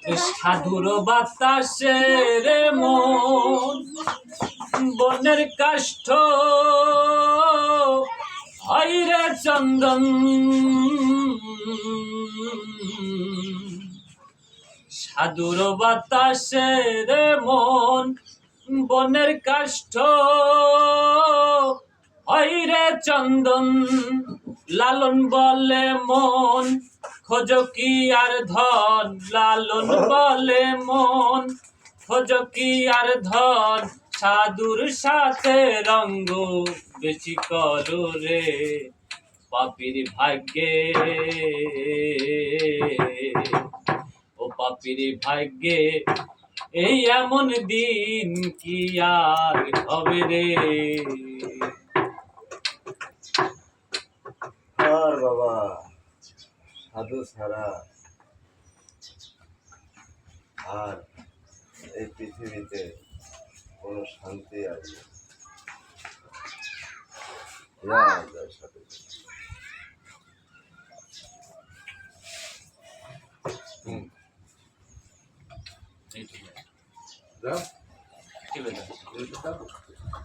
সাধুর বাতাসে রে মন বনের কাষ্ঠ আইরে চন্দন সাধুর বাতাসে রে মন বনের কাষ্ঠ আইরে চন্দন লালন বলে মন খোঁজ কি আর ধন লালন বলে মন খোঁজ কি আর ধন সাধুর সাথে রঙ্গ বেশি করো রে পাপির ভাগ্যে ও পাপির ভাগ্যে এই এমন দিন কি আর হবে রে আর বাবা সাধু ছাড়া আর এই পৃথিবীতে কোনো শান্তি আছে সাধু ঠিক আছে